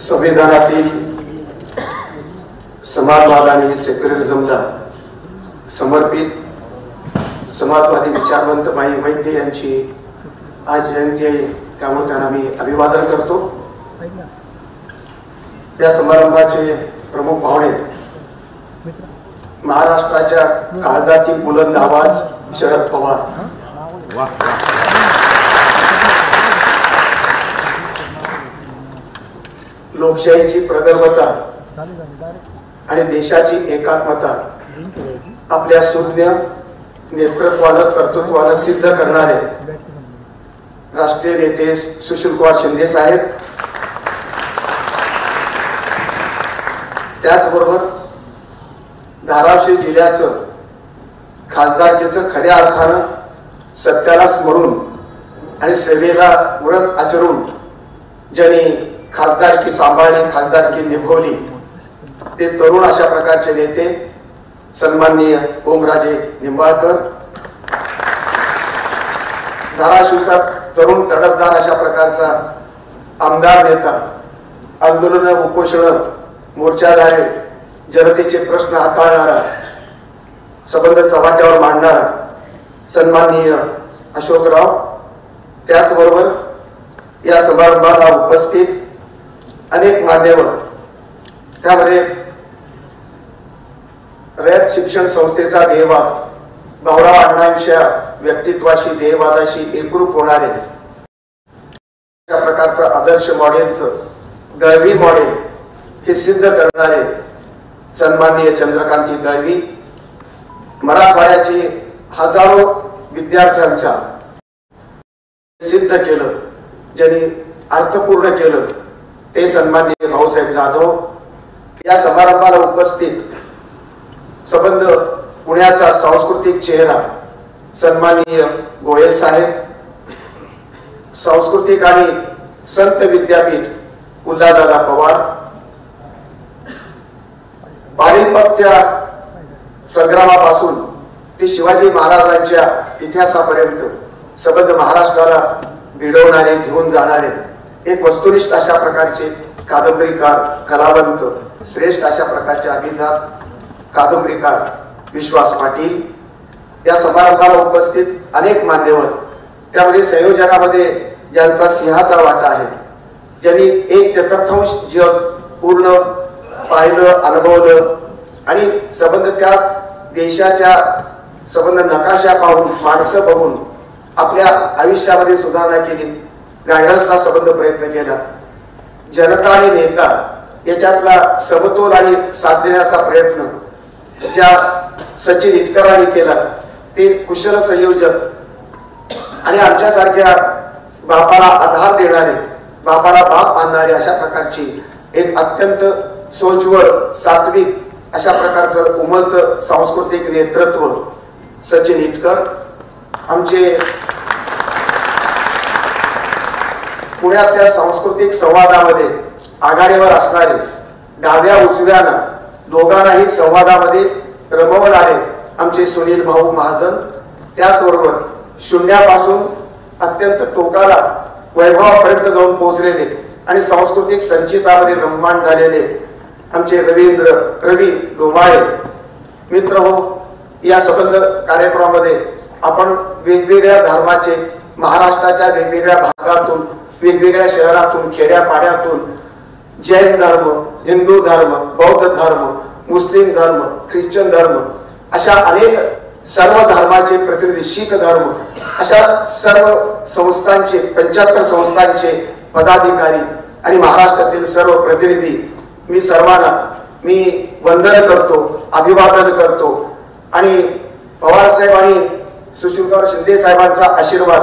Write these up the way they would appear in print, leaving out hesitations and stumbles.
संविधानातील समाजवाद आणि सेक्युलरिझमला समर्पित समाजवादी विचारवंत माई वैद्य यांची आज जयंती आहे, त्यामुळे त्यांना मी अभिवादन करतो। या समारंभाचे प्रमुख पाहुणे महाराष्ट्राच्या काळजातील बुलंद आवाज शरद पवार। लोकशाहीची प्रगल्भता आणि देशाची एकात्मता आपल्या सुज्ञ नेतृत्वानं कर्तृत्वानं सिद्ध करणारे राष्ट्रीय नेते सुशीलकुमार शिंदे साहेब, त्याचबरोबर धाराशिव जिल्ह्याचं खासदारकीचं खऱ्या अर्थानं सत्याला स्मरून आणि सेवेला व्रत आचरून ज्यांनी खासदारकी सांभाळली, खासदारकी निभवली, ते तरुण अशा प्रकारचे नेते सन्माननीय ओमराजे निंबाळकर, धाराशिवचा तरुण तडफदार अशा प्रकारचा आमदार नेता, आंदोलन उपोषण मोर्चाद्वारे जनतेचे प्रश्न हाताळणारा, संबंध चव्हाट्यावर मांडणारा सन्माननीय अशोकराव, त्याचबरोबर या समारंभाला उपस्थित अनेक मान्यवर, त्यामध्ये रयत शिक्षण संस्थेचा ध्येयवाद भाऊराव अण्णांच्या व्यक्तित्वाशी ध्येयवादाशी एकरूप होणारे अशा प्रकारचा आदर्श मॉडेलचं दळवी मॉडेल हे सिद्ध करणारे सन्माननीय चंद्रकांतजी दळवी, मराठवाड्याचे हजारो विद्यार्थ्यांचा सिद्ध केलं, ज्यांनी अर्थपूर्ण केलं, ते सन्माननीय भाऊसाहेब जाधव। या समारंभाला उपस्थित संबंध पुण्याचा सांस्कृतिक चेहरा सन्माननीय गोयल साहेब, सांस्कृतिक आणि संत विद्यापीठ कुल्लादादा पवार, पानिपतच्या संग्रामापासून ते शिवाजी महाराजांच्या इतिहासापर्यंत संबंध महाराष्ट्राला भिडवणारे, घेऊन जाणारे एक वस्तुनिष्ठ अशा प्रकारचे कादंबरीकार, कलावंत, श्रेष्ठ अशा प्रकारचे अभिजात कादंबरीकार विश्वास पाटील। या समारंभाला उपस्थित अनेक मान्यवर, त्यामध्ये संयोजनामध्ये ज्यांचा सिंहाचा वाटा आहे, ज्यांनी 1/4 जग पूर्ण पाहिलं, अनुभवलं आणि संबंध त्या देशाच्या संबंध नकाशा पाहून, माणसं बघून आपल्या आयुष्यामध्ये सुधारणा केली, गायडन्सचा संबंध प्रयत्न केला, जनता आणि नेता याच्यातला समतोल आणि साथ देण्याचा प्रयत्न ज्या सचिन इटकरांनी केला, ते कुशल संयोजक आणि आमच्यासारख्या बापाला आधार देणारे, बापाला बाप मानणारे अशा प्रकारची एक अत्यंत सोज्वळ, सात्विक अशा प्रकारचं उमलतं सांस्कृतिक नेतृत्व सचिन इटकर। आमचे पुण्यातल्या सांस्कृतिक संवादामध्ये आघाडीवर असणारे, डाव्या उजव्यानं दोघांनाही संवादामध्ये रमवणारे आमचे सुनील भाऊ महाजन, त्याचबरोबर शून्यापासून अत्यंत टोकाला वैभवापर्यंत जाऊन पोहोचलेले आणि सांस्कृतिक संचितामध्ये रममाण झालेले आमचे रवी डोमाळे मित्र हो। या संबंध कार्यक्रमामध्ये आपण वेगवेगळ्या धर्माचे, महाराष्ट्राच्या वेगवेगळ्या भागातून, वेगवेगळ्या शहरातून, खेड्यापाड्यातून जैन धर्म, हिंदू धर्म, बौद्ध धर्म, मुस्लिम धर्म, ख्रिश्चन धर्म अशा अनेक सर्व धर्माचे प्रतिनिधी, शीख धर्म, अशा सर्व संस्थांचे 75 संस्थांचे पदाधिकारी आणि महाराष्ट्रातील सर्व प्रतिनिधी, मी सर्वांना वंदन करतो, अभिवादन करतो आणि पवार साहेब आणि सुशीलकुमार शिंदे साहेबांचा आशीर्वाद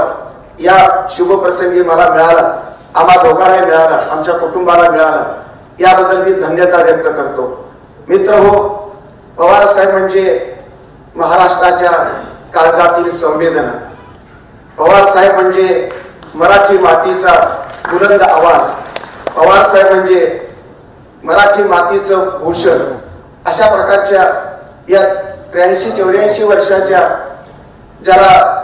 या शुभ प्रसंगी मला मिळाला, आम्हा दोघांना मिळाला, आमच्या कुटुंबाला मिळाला, याबद्दल मी धन्यता व्यक्त करतो। मित्र हो, पवार साहेब म्हणजे महाराष्ट्राच्या काळजातील संवेदना, पवार साहेब म्हणजे मराठी मातीचा बुलंद आवाज, पवार साहेब म्हणजे मराठी मातीचं भूषण। अशा प्रकारच्या या 83-84 वर्षाच्या ज्याला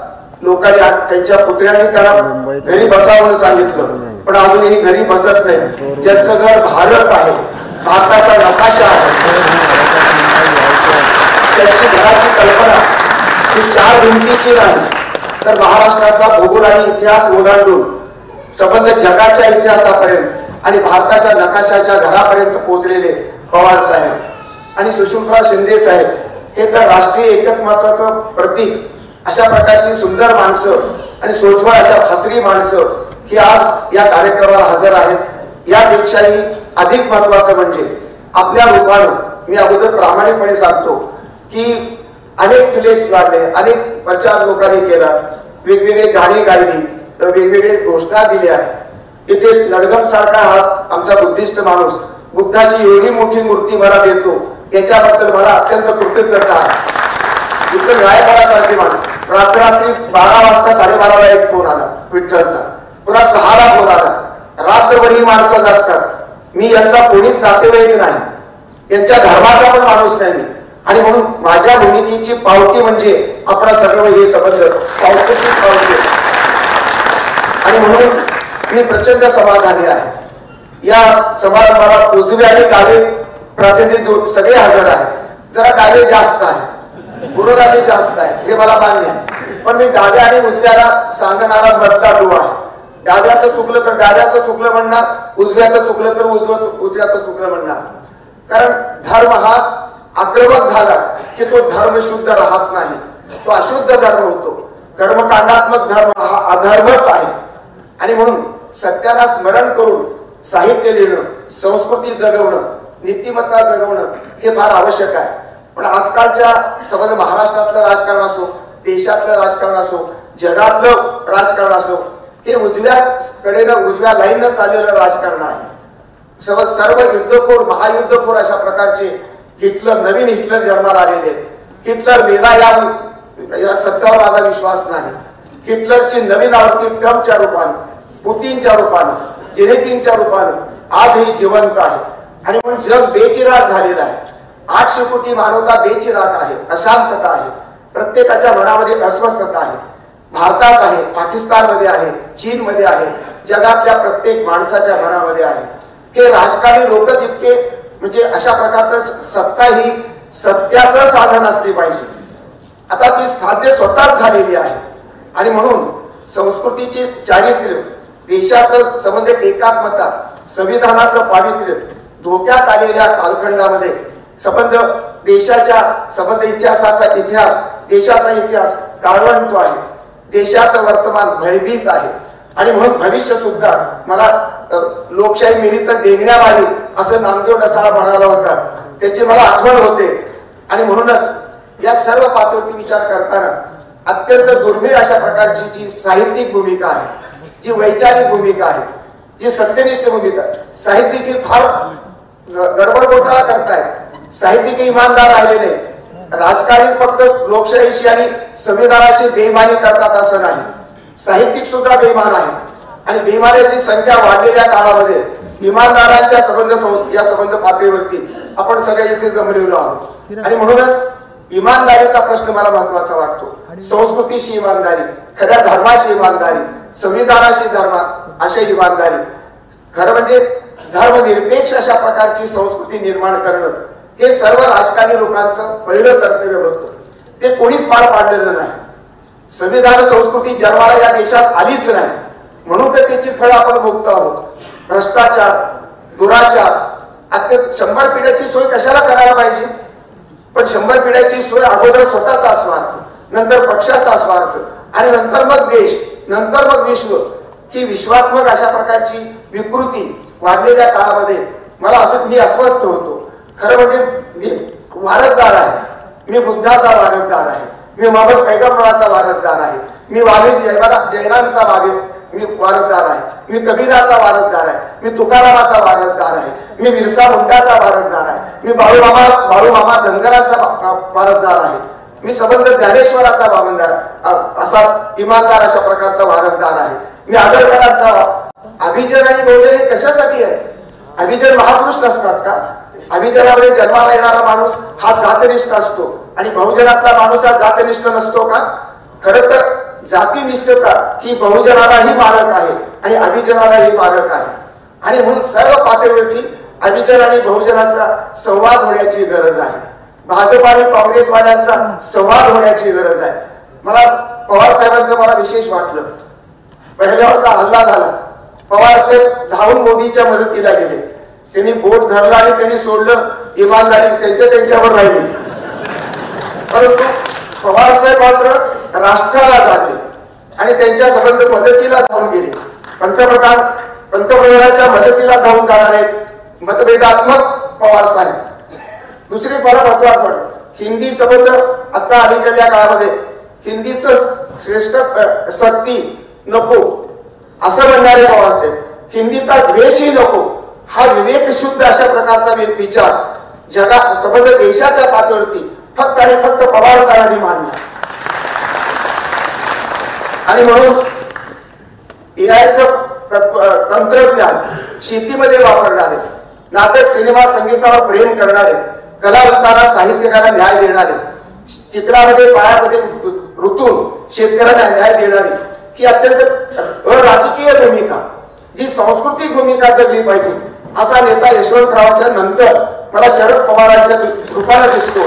लोकांनी त्यांच्या पुतळ्यांनी त्याला घरी बसा म्हणून सांगितलं, पण अजूनही घरी बसत नाही. ज्यांचं घर भारत आहे, भारताचा नकाशा आहे, त्यांची घराची कल्पना ही 4 भिंतीची नाही, तर महाराष्ट्राचा भूगोल आणि इतिहास ओलांडून संबंध जगाच्या इतिहासापर्यंत आणि भारताच्या नकाशाच्या घरापर्यंत पोहोचलेले पवार साहेब आणि सुषुम्ना शिंदे साहेब हे तर राष्ट्रीय एकत्वाचं प्रतीक. अशा प्रकारची सुंदर माणसं आणि सोज्वळ अशा हसरी माणसं ही आज या कार्यक्रमाला हजर आहेत. यापेक्षाही अधिक महत्वाचं म्हणजे आपल्या रूपानं मी अगोदर प्रामाणिकपणे सांगतो की अनेक फ्लेक्स लागले, अनेक प्रचार लोकांनी केला, वेगवेगळे गाणी गायली, वेगवेगळे घोषणा दिल्या. इथे लडगम सारखा हा आमचा बुद्धिस्ट माणूस बुद्धाची एवढी मोठी मूर्ती मला देतो याच्याबद्दल मला अत्यंत कृतज्ञता आहे. इथं न्यायपालासारखे माणूस रात्री 12 वाजता 12:30ला एक फोन आला विठ्ठलचा, पुन्हा 6ला फोन आला. रात्रभर ही माणसं जागतात. मी यांचा कोणीच नातेवाईक नाही, यांच्या धर्माचा पण माणूस नाही मी, आणि म्हणून माझ्या भूमिकेची पावती म्हणजे आपला सर्व हे संबंध सांस्कृतिक पावती, आणि म्हणून मी प्रचंड समाधानी आहे. या समारंभाला उजवे आणि डावे प्रतिनिधी सगळे हजर आहेत. जरा डावे जास्त आहे, पुरोगामी जास्त आहे, हे मला मान्य आहे, पण मी डाव्या आणि उजव्याला सांगणारा मधला दुवा आहे. डाव्याचं चुकलं तर डाव्याचं चुकलं म्हणणार, उजव्याचं चुकलं तर उजव्याचं चुकलं म्हणणार. कारण धर्म हा आक्रमक झाला की तो धर्म शुद्ध राहत नाही, तो अशुद्ध धर्म होतो. कर्मकांडात्मक धर्म हा अधर्मच आहे, आणि म्हणून सत्याला स्मरण करून साहित्य लिहिणं, संस्कृती जगवणं, नीतिमत्ता जगवणं हे फार आवश्यक आहे. पण आजकालच्या समज महाराष्ट्रातलं राजकारण असो, देशातलं राजकारण असो, जगातलं राजकारण असो, हे उजव्या लाईननं चाललेलं राजकारण आहे. सर्व युद्धखोर, महायुद्धखोर अशा प्रकारचे हिटलर, नवीन हिटलर जन्माला आलेले आहेत. हिटलर मेला या सत्यावर माझा विश्वास नाही. हिटलरची नवीन आवृत्ती ट्रम्पच्या रूपानं, पुतीनच्या रूपानं, जेलेन्स्कीच्या रूपानं आजही जिवंत आहे, आणि म्हणून जग बेचिराग झालेलं आहे. 800 कोटी मानवता बेचिराग आहे, अशांतता आहे, प्रत्येकाच्या मनामध्ये अस्वस्थता आहे. भारतात आहे, पाकिस्तानमध्ये आहे, चीनमध्ये आहे, जगातल्या प्रत्येक माणसाच्या मनामध्ये आहे. हे राजकारणी लोकच इतके म्हणजे अशा प्रकारचं सत्ता ही सत्याचं साधन असले पाहिजे. आता ती साध्य स्वतःच झालेली आहे, आणि म्हणून संस्कृतीचे चारित्र्य, देशाचं संबंध एकात्मता, संविधानाचं पावित्र्य धोक्यात आलेल्या कालखंडामध्ये संबंध देशाच्या संबंध इतिहासाचा इतिहास, देशाचा इतिहास काळवंतो आहे. देशाचं वर्तमान भयभीत आहे, आणि म्हणून भविष्य सुद्धा मला लोकशाही मिली तर डेंगऱ्या मारी असं नामदेव डसाळा म्हणाला होता, त्याची मला आठवण होते. आणि म्हणूनच या सर्व पातळीवरती विचार करताना अत्यंत दुर्मिळ अशा प्रकारची जी साहित्यिक भूमिका आहे, जी वैचारिक भूमिका आहे, जी सत्यनिष्ठ भूमिका, साहित्यिक ही फार गडबड घोटाळा करतायत. साहित्यिक इमानदार राहिलेले, राजकारणीच फक्त लोकशाहीशी आणि संविधानाशी बेईमानी करतात असं नाही. साहित्यिक सुद्धा बेईमान आहे, आणि बेईमानाची संख्या वाढलेल्या काळामध्ये इमानदारांच्या या संबंध पातळीवरती आपण सगळे इथे जमलेलो आहोत. आणि म्हणूनच इमानदारीचा प्रश्न मला महत्वाचा वाटतो. संस्कृतीशी इमानदारी, खऱ्या धर्माशी इमानदारी, संविधानाशी अशी इमानदारी, खरं म्हणजे धर्मनिरपेक्ष अशा प्रकारची संस्कृती निर्माण करणं हे सर्व राजकारणी लोकांचं पहिलं कर्तव्य होतं. ते कोणीच पार पाडलेलं नाही. संविधान संस्कृती जन्माला या देशात आलीच नाही, म्हणून तर त्याची फळं आपण भोगतो आहोत. भ्रष्टाचार, दुराचार, आता 100 पिढ्याची सोय कशाला करायला पाहिजे? पण 100 पिढ्याची सोय अगोदर स्वतःचा स्वार्थ, नंतर पक्षाचा स्वार्थ, आणि नंतर मग देश, नंतर मग विश्व, ही विश्वात्मक अशा प्रकारची विकृती वाढलेल्या काळामध्ये मला अजून मी अस्वस्थ होतो. खरं म्हणजे मी वारसदार आहे, मी बुद्धाचा वारसदार आहे, मी मोहम्मद पैगंबराचा वारसदार आहे, मी जैनांचा मी वारसदार आहे, मी कबीराचा वारसदार आहे, मी तुकारामाचा वारसदार आहे, मी बिरसा मुंडाचा वारसदार आहे, मी बाळूमामा धनगरांचा वारसदार आहे, मी संबंध ज्ञानेश्वराचा असा इमानदार अशा प्रकारचा वारसदार आहे, मी आगरकरांचा. अभिजन आणि बहुजन हे कशासाठी आहे? अभिजन महापुरुष नसतात का? अभिजनामध्ये जन्माला येणारा माणूस हा जातनिष्ठ असतो, आणि बहुजनातला माणूस हा जातनिष्ठ नसतो का? खरं तर जातीनिष्ठता ही बहुजनालाही मारक आहे आणि अभिजनालाही मारक आहे. आणि म्हणून सर्व पातळीवरती अभिजन आणि बहुजनाचा संवाद होण्याची गरज आहे. भाजप आणि काँग्रेसवाल्यांचा संवाद होण्याची गरज आहे. मला पवार साहेबांचं मला विशेष वाटलं. पहिल्यावरचा हल्ला झाला, पवार साहेब धावून मोदीच्या मदतीला गेले. त्यांनी बोट धरला आणि त्यांनी सोडलं, इमानदारी त्यांच्यावर राहिली. परंतु पवार साहेब मात्र राष्ट्राला जागले आणि त्यांच्या संबंध मदतीला धावून गेले. पंतप्रधानांच्या मदतीला धावून जाणारे मतभेदात्मक पवार साहेब. दुसरी मला महत्वाचं वाटतं, हिंदी संबंध आता अलीकडल्या काळामध्ये हिंदीचं श्रेष्ठ सक्ती नको असं म्हणणारे पवार साहेब, हिंदीचा द्वेषही नको हा विवेक शुद्ध अशा प्रकारचा विचार जगा संबंध देशाच्या पातळीवरती फक्त आणि फक्त पवार साहेबांनी मांडला. आणि म्हणून एआयचं तंत्रज्ञान शेतीमध्ये वापरणारे, नाटक सिनेमा संगीतावर प्रेम करणारे, कलावंतांना साहित्यकारांना न्याय देणारे, चित्रामध्ये पायामध्ये ऋतून शेतकऱ्यांना न्याय देणारी ही अत्यंत अराजकीय भूमिका, जी सांस्कृतिक भूमिका जगली पाहिजे असा नेता यशवंतरावांच्या नंतर मला शरद पवारांच्या रूपाने दिसतो,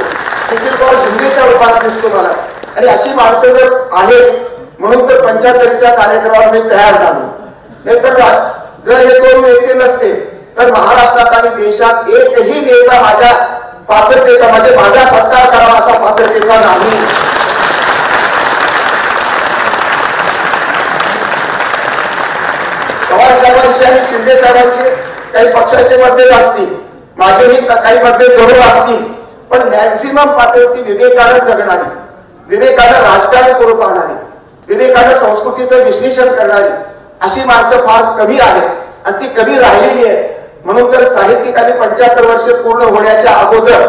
सुशील कुमार शिंदेच्या रूपाने दिसतो मला. आणि अशी माणसं जर आहेत म्हणून तर 75च्या कार्यक्रमाला मी तयार झालो. नाहीतर जर हे दोन नेते नसते तर महाराष्ट्रात आणि देशात एकही नेता माझ्या पात्रतेचा म्हणजे माझा सत्कार करावा असा पात्रतेचा नाही. पवार साहेबांचे आणि शिंदे साहेबांचे काही पक्षाचे मतभेद असतील, माझेही काही मतभेद जरूर असतील, पण मॅक्सिमम पातळीवरती विवेकानं जगणारी, विवेकानं राजकारण करू पाहणारी, विवेकानं संस्कृतीचं विश्लेषण करणारी अशी माणसं फार कमी आहेत आणि ती कमी राहिलेली आहे. म्हणून तर साहित्यिकांनी 75 वर्ष पूर्ण होण्याच्या अगोदर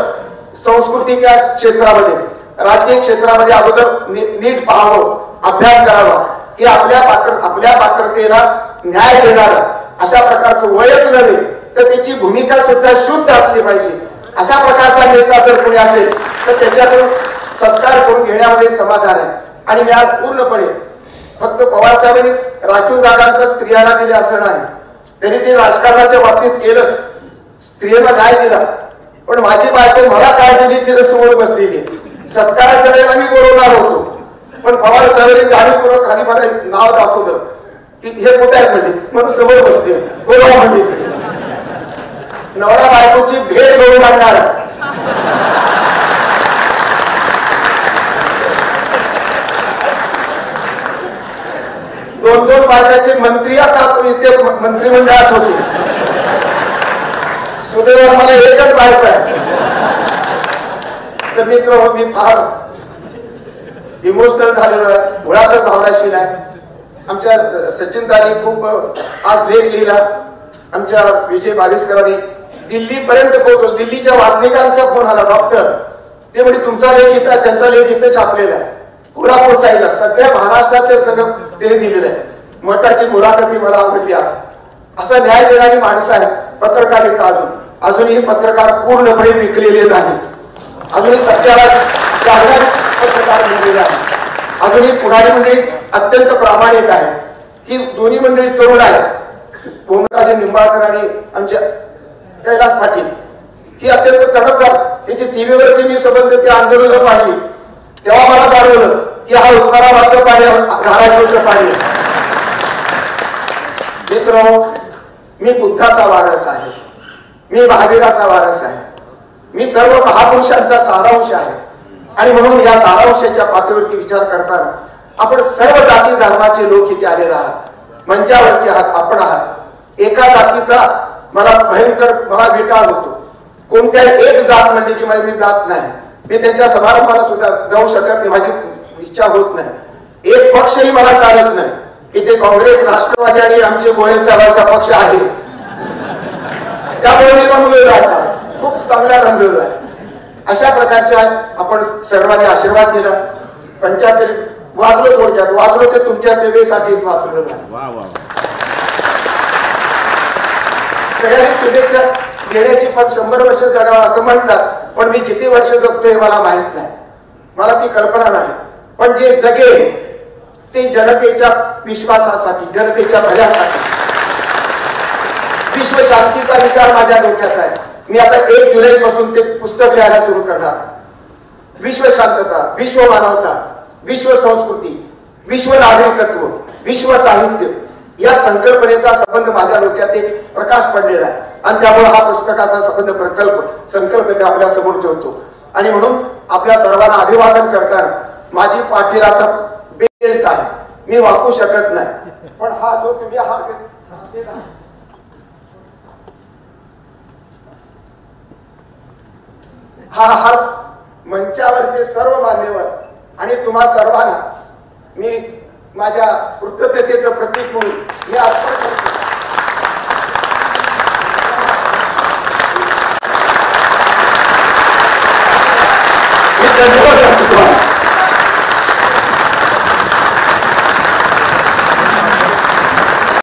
सांस्कृतिक क्षेत्रामध्ये, राजकीय क्षेत्रामध्ये अगोदर नीट पाहावं, अभ्यास करावा की आपल्या पात्रतेला न्याय देणार अशा प्रकारचं वयच नव्हे तर त्याची भूमिका सुद्धा शुद्ध असली पाहिजे. अशा प्रकारचा नेता जर कोणी असेल तर त्याच्यातून सत्कार करून घेण्यामध्ये समाधान आहे. आणि मी आज पूर्णपणे फक्त पवार साहेबांनी राखीव जागांचा स्त्रियांना दिले असं नाही, त्यांनी ते राजकारणाच्या बाबतीत केलंच, स्त्रियांना न्याय दिला. पण माझी बायको मला काय दिली तिला समोर बसलेली. सत्काराच्या वेळेला मी बोलवणार होतो पण पवार साहेबांनी जाणीवपूर्वक खाली मला नाव दाखवलं की हे कुठे आहेत म्हणजे, म्हणून समोर बसते बोलावं म्हणजे. नवरा बायकोची भेट घेऊन आणणार दोन बायकाचे मंत्री आता इथे मंत्रिमंडळात होते. सुदैवाने मला एकच बायको आहे. तर मित्र हो, मी फार इमोशनल झालेलो आहे, मुळातच भावनाशील आहे. आमच्या सचिन दानी खूप आज लेख लिहिला, आमच्या विजय बावीसकरांनी दिल्लीपर्यंत पोहोचलो. दिल्लीच्या वासनिकांचा फोन आला, डॉक्टर ते म्हणजे तुमचा लेख इथं, त्यांचा लेख इथं छापलेला आहे कोल्हापूर साईडला, सगळ्या महाराष्ट्राचे सगळं त्यांनी दिलेलं आहे. मठाची मुलाखती मला आवडली. असा न्याय देणारी माणसं आहे पत्रकारिता. अजूनही पत्रकार पूर्णपणे विकलेले नाहीत, अजूनही सत्याला जागणारे पत्रकार बनलेले आहेत. अजूनही पुढारी मंडळी अत्यंत प्रामाणिक आहे. ही दोन्ही मंडळी तरुण आहेत, ओमराजे निंबाळकर आणि आमच्या कैलास पाटील, ही अत्यंत तडफदार. याची टीव्हीवरती मी संबंध ते आंदोलन पाहिली तेव्हा मला जाणवलं की हा उस्मानाबादचं पाणी धाराशिवचं पाणी. मित्र, मी बुद्धाचा वारस आहे, मी महावीराचा वारस आहे, मी सर्व महापुरुषांचा सारांश आहे. आणि म्हणून या सारांशाच्या पातळीवरती विचार करताना आपण सर्व जाती धर्माचे लोक इथे आलेले आहात, मंचावरती आहात, आपण आहात. एका जातीचा मला भयंकर विटाळ होतो. कोणत्याही एक जात म्हणली की मी जात नाही, मी त्यांच्या समारंभाला सुद्धा जाऊ शकत नाही, माझी इच्छा होत नाही. एक पक्षही मला चालत नाही. इथे काँग्रेस, राष्ट्रवादी आणि आमचे गोयल साहेबांचा पक्ष आहे, त्यामुळे मी रंगलेलो आहे, खूप चांगला रंगलेलो आहे. अशा प्रकारच्या आपण सर्वांनी आशीर्वाद दिला. 75 वाजलो, थोडक्यात वाजलो ते तुमच्या सेवेसाठीच वाचलेलं आहे. सगळ्यांनी शुभेच्छा देण्याची, पण 100 वर्ष जगावं असं म्हणतात, पण मी किती वर्ष जगतो हे मला माहित नाही, मला ती कल्पना नाही. पण जे जगेल ते जनतेच्या विश्वासासाठी, जनतेच्या भल्यासाठी, विश्व शांतीचा विचार माझ्या डोक्यात आहे. मी आता 1 जुलै पासून ते पुस्तक लिहायला सुरू करणार आहे. विश्व शांतता, विश्व मानवता, विश्व संस्कृती, विश्व नागरिकत्व, विश्व साहित्य या संकल्पनेचा संबंध माझ्या डोक्यात एक प्रकाश पडलेला आहे आणि त्यामुळे हा पुस्तकाचा संबंध संकल्प मी आपल्या समोर ठेवतो. आणि म्हणून आपल्या सर्वांना अभिवादन करताना माझी पाठीला आता बेल्ट आहे, मी वाकू शकत नाही, पण हा जो तुम्ही हा हार मंचावरचे सर्व मान्यवर आणि तुम्हा सर्वांना मी माझ्या कृतज्ञतेचं प्रतीक म्हणून मी अर्पण करतो. मी धन्यवाद.